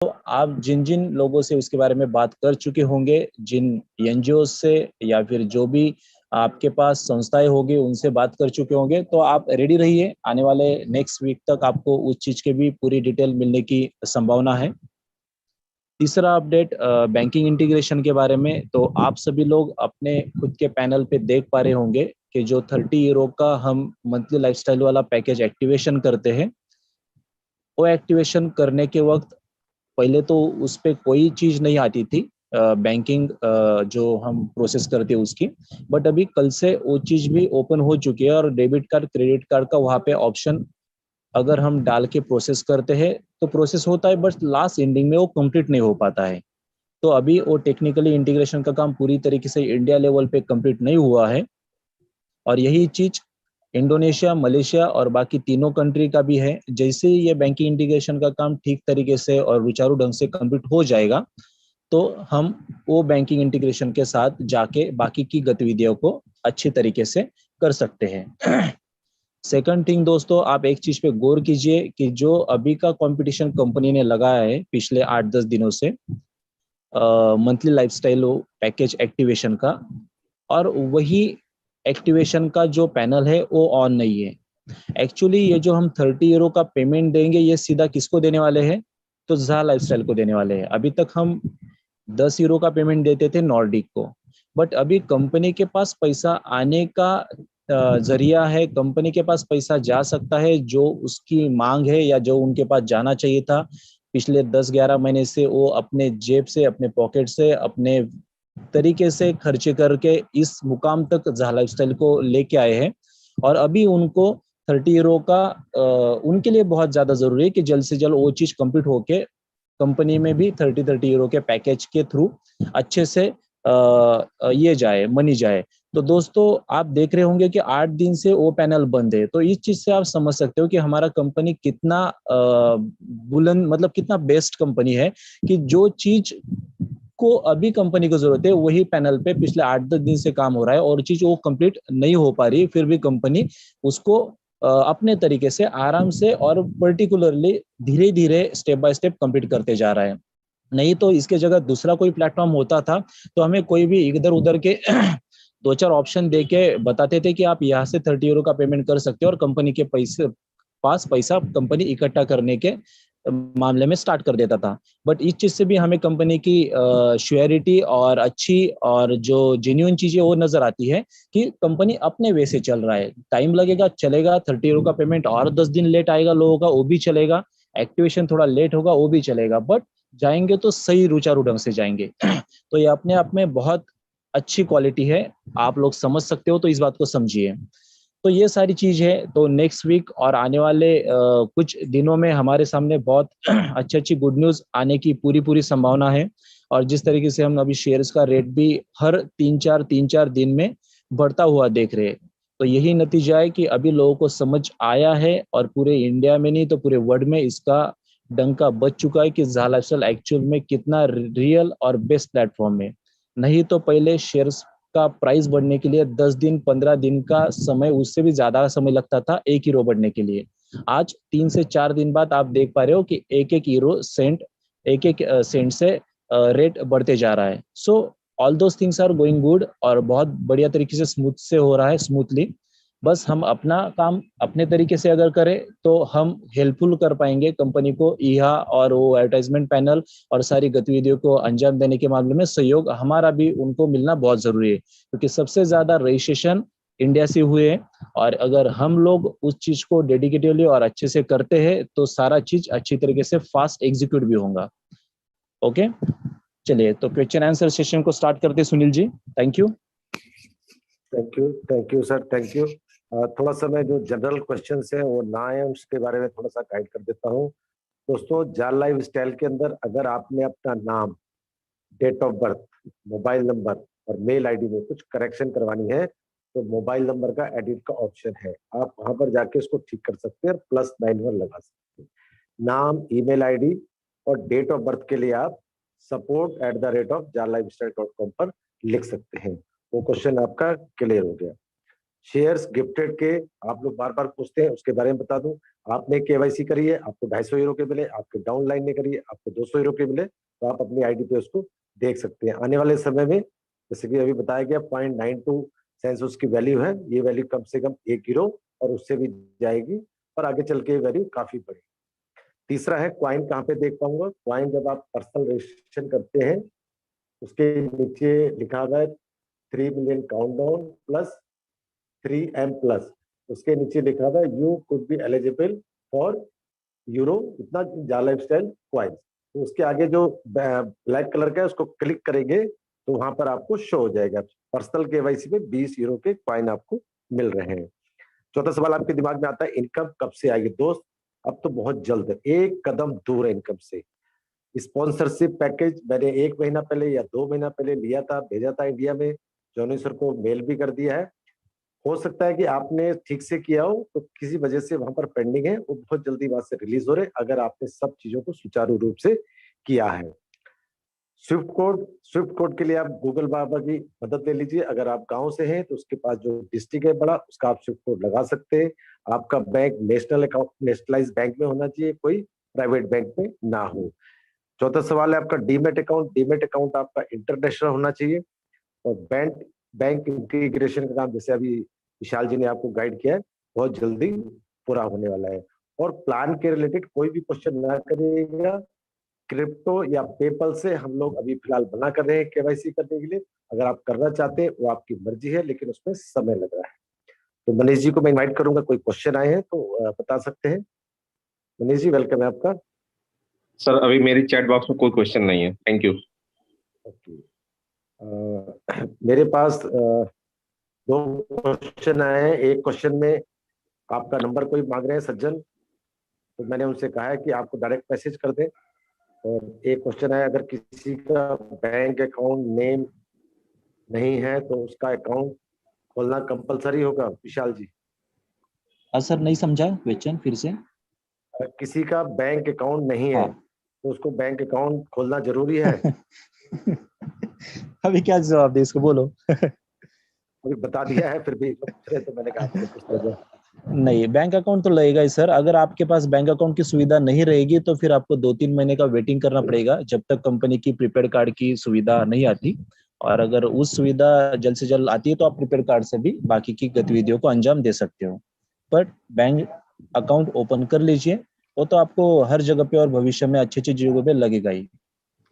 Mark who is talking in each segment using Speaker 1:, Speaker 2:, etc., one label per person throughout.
Speaker 1: आप जिन जिन लोगों से उसके बारे में बात कर चुके होंगे, जिन एनजीओ से या फिर जो भी आपके पास संस्थाएं होगी उनसे बात कर चुके होंगे, तो आप रेडी रहिए। आने वाले नेक्स्ट वीक तक आपको उस चीज के भी पूरी डिटेल मिलने की संभावना है। तीसरा अपडेट बैंकिंग इंटीग्रेशन के बारे में। तो आप सभी लोग अपने खुद के पैनल पे देख पा रहे होंगे कि जो 30 यूरो का हम मंथली लाइफस्टाइल वाला पैकेज एक्टिवेशन करते हैं, वो एक्टिवेशन करने के वक्त पहले तो उस पर कोई चीज नहीं आती थी, बैंकिंग जो हम प्रोसेस करते हैं उसकी। बट अभी कल से वो चीज भी ओपन हो चुकी है और डेबिट कार्ड क्रेडिट कार्ड का वहाँ पे ऑप्शन अगर हम डाल के प्रोसेस करते हैं तो प्रोसेस होता है, बट लास्ट एंडिंग में वो कंप्लीट नहीं हो पाता है। तो अभी वो टेक्निकली इंटीग्रेशन का काम पूरी तरीके से इंडिया लेवल पे कंप्लीट नहीं हुआ है, और यही चीज इंडोनेशिया, मलेशिया और बाकी तीनों कंट्री का भी है। जैसे ही ये बैंकिंग इंटीग्रेशन का काम ठीक तरीके से और विचारू ढंग से कंप्लीट हो जाएगा, तो हम वो बैंकिंग इंटीग्रेशन के साथ जाके बाकी की गतिविधियों को अच्छी तरीके से कर सकते हैं। सेकंड थिंग दोस्तों, आप एक चीज पे गौर कीजिए कि जो अभी का कंपटीशन कंपनी ने लगाया है पिछले 8-10 दिनों से मंथली लाइफस्टाइल पैकेज एक्टिवेशन का, और वही एक्टिवेशन का जो पैनल है वो ऑन नहीं है। एक्चुअली ये जो हम 30 यूरो का पेमेंट देंगे, ये सीधा किसको देने वाले हैं? तो ज़ा लाइफस्टाइल को देने वाले हैं। अभी तक हम 10 यूरो का पेमेंट देते थे नॉर्डिक को, बट अभी कंपनी के पास पैसा आने का जरिया है, कंपनी के पास पैसा जा सकता है जो उसकी मांग है या जो उनके पास जाना चाहिए था। पिछले 10-11 महीने से वो अपने जेब से, अपने पॉकेट से, अपने तरीके से खर्चे करके इस मुकाम तक ज़ा लाइफस्टाइल को लेके आए हैं। और अभी उनको 30 यूरो का उनके लिए बहुत ज़्यादा ज़रूरी है कि जल्द से जल्द वो चीज़ कंप्लीट होके कंपनी में भी 30 यूरो के पैकेज के थ्रू अच्छे से ये जाए, मनी जाए। तो दोस्तों आप देख रहे होंगे कि 8 दिन से वो पैनल बंद है। तो इस चीज से आप समझ सकते हो कि हमारा कंपनी कितना बुलंद, मतलब कितना बेस्ट कंपनी है, कि जो चीज को अभी कंपनी को जरूरत है वही पैनल पे पिछले 8-10 दिन से काम हो रहा है, और चीज वो कंप्लीट नहीं हो पा रही, फिर भी कंपनी उसको अपने तरीके से आराम से और पर्टिकुलरली धीरे धीरे स्टेप बाय स्टेप कंप्लीट करते जा रहा है। नहीं तो इसके जगह दूसरा कोई प्लेटफॉर्म होता था तो हमें कोई भी इधर उधर के 2-4 ऑप्शन दे के बताते थे कि आप यहाँ से 30 यूरो का पेमेंट कर सकते हो, और कंपनी के पैसा कंपनी इकट्ठा करने के मामले में स्टार्ट कर देता था। बट इस चीज से भी हमें कंपनी की श्योरिटी और अच्छी और जो जेन्युइन चीजें वो नजर आती है कि कंपनी अपने वे से चल रहा है। टाइम लगेगा, चलेगा, 30 यूरो का पेमेंट और 10 दिन लेट आएगा लोगों का, वो भी चलेगा। एक्टिवेशन थोड़ा लेट होगा, वो भी चलेगा, बट जाएंगे तो सही रुचारू ढंग से जाएंगे। तो ये अपने आप में बहुत अच्छी क्वालिटी है, आप लोग समझ सकते हो, तो इस बात को समझिए। तो ये सारी चीज है। तो नेक्स्ट वीक और आने वाले कुछ दिनों में हमारे सामने बहुत अच्छी अच्छी गुड न्यूज आने की पूरी पूरी संभावना है। और जिस तरीके से हम अभी शेयर्स का रेट भी हर 3-4 दिन में बढ़ता हुआ देख रहे हैं, तो यही नतीजा है कि अभी लोगों को समझ आया है, और पूरे इंडिया में नहीं तो पूरे वर्ल्ड में इसका डंका बज चुका है कि ज़ा लाइफस्टाइल एक्चुअल में कितना रियल और बेस्ट प्लेटफॉर्म है। नहीं तो पहले शेयर्स का प्राइस बढ़ने के लिए 10 दिन 15 दिन का समय, उससे भी ज्यादा समय लगता था एक हीरो बढ़ने के लिए। आज 3 से 4 दिन बाद आप देख पा रहे हो कि एक एक सेंट से रेट बढ़ते जा रहा है। So all those things are going good, और बहुत बढ़िया तरीके से स्मूथ से हो रहा है, स्मूथली। बस हम अपना काम अपने तरीके से अगर करें तो हम हेल्पफुल कर पाएंगे कंपनी को, इहा और वो एडवर्टाइजमेंट पैनल और सारी गतिविधियों को अंजाम देने के मामले में सहयोग हमारा भी उनको मिलना बहुत जरूरी है, क्योंकि सबसे ज्यादा रजिस्ट्रेशन इंडिया से हुए हैं। और अगर हम लोग उस चीज को डेडिकेटिवली और अच्छे से करते हैं तो सारा चीज अच्छी तरीके से फास्ट एग्जीक्यूट भी होगा। ओके, चलिए तो क्वेश्चन आंसर सेशन को स्टार्ट करते हैं Sunil ji. Thank you.
Speaker 2: Thank you sir, thank you. थोड़ा सा मैं जो जनरल क्वेश्चंस हैं वो ना आए उसके बारे में थोड़ा सा गाइड कर देता हूँ। दोस्तों ज़ा लाइफस्टाइल के अंदर अगर आपने अपना नाम, date of birth, mobile number और मेल आईडी में कुछ करेक्शन करवानी है तो मोबाइल नंबर का एडिट का ऑप्शन है, आप वहां पर जाके उसको ठीक कर सकते हैं और +91 लगा सकते हैं। नाम, ईमेल आईडी और डेट ऑफ बर्थ के लिए आप support@jalifestyle.com पर लिख सकते हैं। वो क्वेश्चन आपका क्लियर हो गया। शेयर्स गिफ्टेड के आप लोग बार बार पूछते हैं, उसके बारे में बता दूं। आपने केवाईसी करी है, आपको 250 यूरो के मिले, आपके डाउनलाइन ने करी है, आपको 200 यूरो के मिले, तो आप अपनी आईडी पे उसको देख सकते हैं। आने वाले समय में जैसे कि अभी बताया गया 0.92 सेंस उसकी वैल्यू है, ये वैल्यू कम से कम 1 यूरो और उससे भी जाएगी, और आगे चल के वैल्यू काफी बढ़ेगी। तीसरा है क्वाइन, कहाँ पे देख पाऊंगा? क्वाइन जब आप पर्सनल रजिस्ट्रेशन करते हैं, उसके नीचे लिखा हुआ है 3 million countdown plus 3M plus, उसके नीचे लिखा हुआ है you could be eligible for euro इतना जा लाइफस्टाइल क्वाइन। तो उसके आगे जो ब्लैक कलर का है उसको क्लिक करेंगे तो वहां पर आपको शो हो जाएगा पर्सनल केवाईसी में 20 यूरो के क्वाइन आपको मिल रहे हैं। चौथा सवाल आपके दिमाग में आता है इनकम कब से आएगी? दोस्त अब तो बहुत जल्द है, एक कदम दूर है इनकम से। स्पॉन्सरशिप पैकेज मैंने 1 महीना पहले या 2 महीना पहले लिया था, भेजा था इंडिया में, जॉनी सर को मेल भी कर दिया है। हो सकता है कि आपने ठीक से किया हो तो किसी वजह से वहां पर पेंडिंग है, वो बहुत जल्दी वहां से रिलीज हो रहे अगर आपने सब चीजों को सुचारू रूप से किया है। स्विफ्ट कोड के लिए आप गूगल बाबा की मदद ले लीजिए। अगर आप गांव से हैं तो उसके पास जो डिस्ट्रिक्ट है बड़ा, उसका आप स्विफ्ट कोड लगा सकते हैं। आपका bank national account, nationalise bank में होना चाहिए, कोई प्राइवेट बैंक में ना हो। चौथा सवाल है आपका डीमेट अकाउंट। डीमेट अकाउंट आपका इंटरनेशनल होना चाहिए। और बैंक इंटीग्रेशन का काम जैसे अभी विशाल जी ने आपको गाइड किया है, बहुत जल्दी पूरा होने वाला है। और प्लान के रिलेटेड कोई भी क्वेश्चन ना करिएगा। क्रिप्टो या पेपल से हम लोग अभी फिलहाल मना कर रहे हैं केवाईसी करने के लिए। अगर आप करना चाहते हैं वो आपकी मर्जी है, लेकिन उसमें समय लग रहा है। तो मनीष जी को मैं इनवाइट करूंगा, कोई क्वेश्चन आए हैं तो बता सकते हैं। मनीष जी वेलकम है आपका।
Speaker 3: सर अभी मेरी चैट बॉक्स में कोई क्वेश्चन नहीं है, थैंक यू।
Speaker 2: ओके, मेरे पास 2 क्वेश्चन आए हैं। एक क्वेश्चन में आपका नंबर कोई मांग रहे हैं सज्जन, तो मैंने उनसे कहा है कि आपको डायरेक्ट मैसेज कर दें। और एक क्वेश्चन है अगर किसी का बैंक अकाउंट नेम नहीं है तो उसका अकाउंट खोलना कंपलसरी होगा? विशाल जी
Speaker 1: सर नहीं समझा क्वेश्चन फिर से।
Speaker 2: अगर किसी का बैंक अकाउंट नहीं है
Speaker 1: हाँ।
Speaker 2: तो उसको बैंक अकाउंट खोलना जरूरी है?
Speaker 1: अभी क्या जवाब दे इसको, बोलो।
Speaker 2: अभी बता दिया है, फिर भी पूछ रहे तो मैंने कहा आपसे पूछ लेगा।
Speaker 1: नहीं, बैंक अकाउंट तो लगेगा ही सर। अगर आपके पास बैंक अकाउंट की सुविधा नहीं रहेगी तो फिर आपको 2-3 महीने का वेटिंग करना पड़ेगा जब तक कंपनी की प्रीपेड कार्ड की सुविधा नहीं आती। और अगर उस सुविधा जल्द से जल्द आती है तो आप प्रीपेड कार्ड से भी बाकी की गतिविधियों को अंजाम दे सकते हो। बट बैंक अकाउंट ओपन कर लीजिए, वो तो आपको हर जगह पे और भविष्य में अच्छी अच्छी जगहों पे लगेगा ही।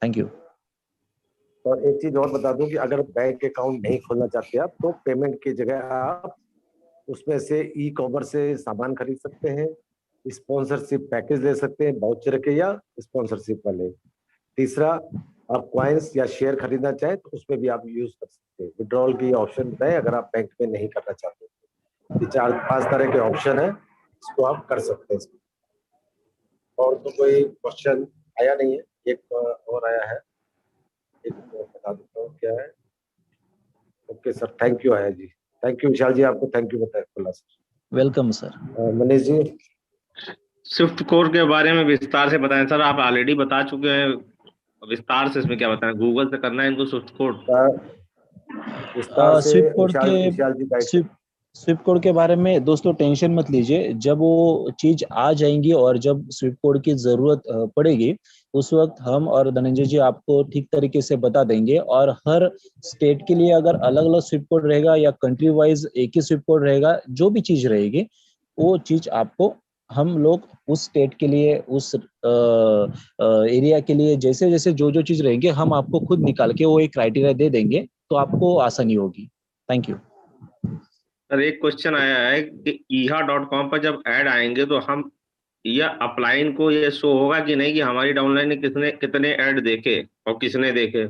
Speaker 1: Thank you.
Speaker 2: और एक चीज और बता दूं कि अगर बैंक अकाउंट नहीं खोलना चाहते आप तो पेमेंट की जगह आप उसमें से ई कॉमर्स से सामान खरीद सकते हैं, स्पॉन्सरशिप पैकेज ले सकते हैं, वाउचर के या स्पॉन्सरशिप वाले। तीसरा, आप क्वाइंस या शेयर खरीदना चाहें तो उसमें भी आप यूज कर सकते हैं। विड्रॉल की ऑप्शन बताएं अगर आप बैंक में नहीं करना चाहते। ये 4-5 तरह के ऑप्शन है, इसको आप कर सकते हैं। और तो कोई क्वेश्चन आया नहीं है। एक और आया है, एक बता देता हूँ क्या है। ओके सर, थैंक यू आया जी, थैंक यू विशाल जी, आपको थैंक यू बताया बोला sir.
Speaker 1: Welcome sir.
Speaker 2: Manish ji
Speaker 3: Swift code के बारे में विस्तार से बताएं सर, आप ऑलरेडी बता चुके हैं, विस्तार से इसमें क्या बताएं? गूगल से करना है इनको स्विफ्ट कोड?
Speaker 2: विस्तार से
Speaker 1: स्विफ्ट कोड के
Speaker 2: विशाल जी गाइड
Speaker 1: स्विफ्ट स्विफ्ट कोड के बारे में दोस्तों टेंशन मत लीजिए। जब वो चीज आ जाएंगी और जब स्विफ्ट कोड की जरूरत पड़ेगी उस वक्त हम और धनंजय जी आपको ठीक तरीके से बता देंगे। और हर स्टेट के लिए अगर अलग अलग स्विफ्ट कोड रहेगा या कंट्री वाइज एक ही स्विफ्ट कोड रहेगा, जो भी चीज रहेगी वो चीज आपको हम लोग उस स्टेट के लिए, उस एरिया के लिए जैसे जैसे जो जो चीज रहेंगे हम आपको खुद निकाल के वो एक क्राइटेरिया दे देंगे, तो आपको आसानी होगी। Thank you.
Speaker 3: सर एक क्वेश्चन आया है कि ईहा.com पर जब ऐड आएंगे तो हम या अपलाइन को ये शो होगा कि नहीं कि हमारी डाउनलाइन ने कितने कितने ऐड देखे और किसने देखे?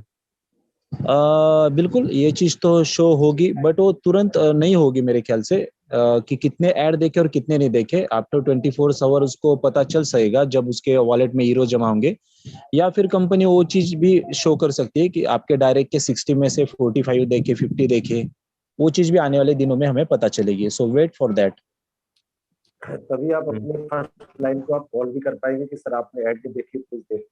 Speaker 1: बिल्कुल ये चीज तो शो होगी, बट वो तुरंत नहीं होगी मेरे ख्याल से कि कितने ऐड देखे और कितने नहीं देखे। आफ्टर 24 आवर उसको पता चल सकेगा जब उसके वॉलेट में हीरो जमा होंगे। या फिर कंपनी वो चीज भी शो कर सकती है कि आपके डायरेक्ट के 60 में से 45 देखे, 50 देखे। वो चीज भी आने वाले दिनों में हमें पता चलेगी, सो वेट फॉर दैट।
Speaker 2: तभी आप अपने फर्स्ट लाइन को आप कॉल भी कर पाएंगे कि सर आपने ऐड नहीं देखी, प्लीज देख।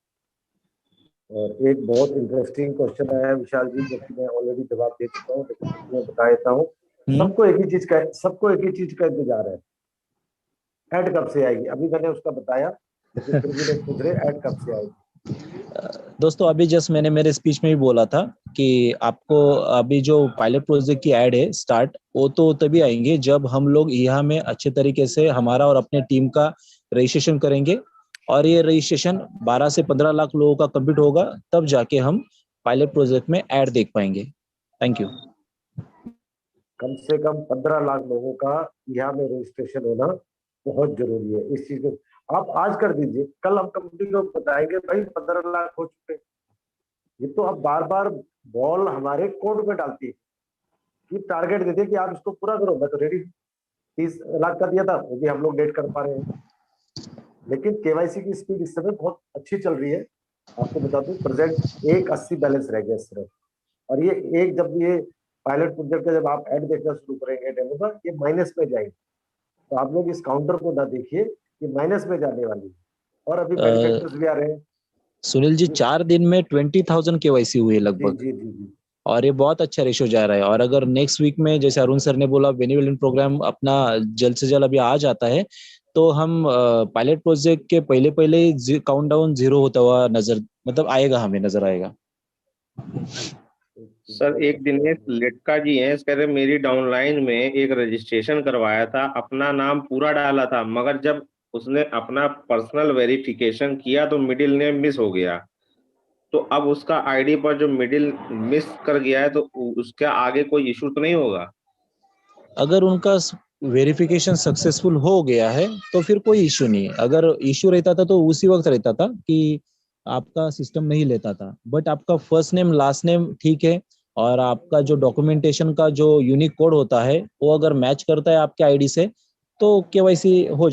Speaker 2: और एक बहुत इंटरेस्टिंग क्वेश्चन आया है विशाल जी, जो कि मैं ऑलरेडी जवाब दे चुका हूँ, लेकिन मैं बता देता हूँ। सबको एक ही चीज का इंतजार है, ऐड कब से आएगी। अभी मैंने उसका बताया, लेकिन फिर भी लोग पूछ रहे ऐड कब से आएगी।
Speaker 1: दोस्तों अभी जस्ट मैंने मेरे स्पीच में भी बोला था कि आपको अभी जो पायलट प्रोजेक्ट की ऐड है स्टार्ट, वो तो तभी आएंगे जब हम लोग यहाँ में अच्छे तरीके से हमारा और अपने टीम का रजिस्ट्रेशन करेंगे, और ये रजिस्ट्रेशन 12 से 15 लाख लोगों का कंप्लीट होगा, तब जाके हम पायलट प्रोजेक्ट में ऐड देख पाएंगे। Thank you.
Speaker 2: कम से कम 15 लाख लोगों का यहाँ में रजिस्ट्रेशन होना बहुत जरूरी है। इस चीज को आप आज कर दीजिए, कल हम कंपनी को बताएंगे भाई 15 लाख हो चुके। ये तो अब बार बार बॉल हमारे कोर्ट में डालती है कि टारगेट देते कि आप इसको पूरा करो। मैं तो रेडी 30 लाख का दिया था, वो भी हम लोग डेट कर पा रहे हैं। लेकिन केवाईसी की स्पीड इस समय बहुत अच्छी चल रही है। आपको बता दूं प्रेजेंट 180 बैलेंस रह गया सिर्फ, और ये जब ये पायलट प्रोजेक्ट का जब आप ऐड देखना शुरू करेंगे डेमो का, ये माइनस में जाएंगे। तो आप लोग इस काउंटर को ना देखिए, ये माइनस में जाने वाली है, और अभी मैन्युफैक्चरर्स भी आ रहे हैं।
Speaker 1: सुनील जी 4 दिन में 20,000 केवाईसी हुई है लगभग,
Speaker 2: जी जी जी।
Speaker 1: और ये बहुत अच्छा रेशो जा रहा है। और अगर नेक्स्ट वीक में जैसे अरुण सर ने बोला बेनिवोलेंट प्रोग्राम अपना जल्द से जल्द अभी आ जाता है, तो हम पायलट प्रोजेक्ट के पहले पहले काउंटडाउन 0 होता हुआ आएगा, हमें नजर आएगा।
Speaker 3: सर एक दिनेश लेटका जी हैं, कह रहे मेरी डाउनलाइन में एक रजिस्ट्रेशन करवाया था, अपना नाम पूरा डाला था, मगर जब उसने अपना पर्सनल वेरिफिकेशन किया तो मिडिल नेम मिस हो गया। तो अब उसका आईडी पर जो मिडिल मिस कर गया है, तो उसका आगे कोई इशू तो नहीं होगा?
Speaker 1: अगर उनका वेरिफिकेशन सक्सेसफुल हो गया है तो फिर कोई इशू नहीं है। अगर इशू रहता था तो उसी वक्त रहता था कि आपका सिस्टम नहीं लेता था, बट आपका फर्स्ट नेम लास्ट नेम ठीक है, और आपका जो डॉक्यूमेंटेशन का जो यूनिक कोड होता है वो अगर मैच करता है आपके आईडी से, तो केवाईसी हो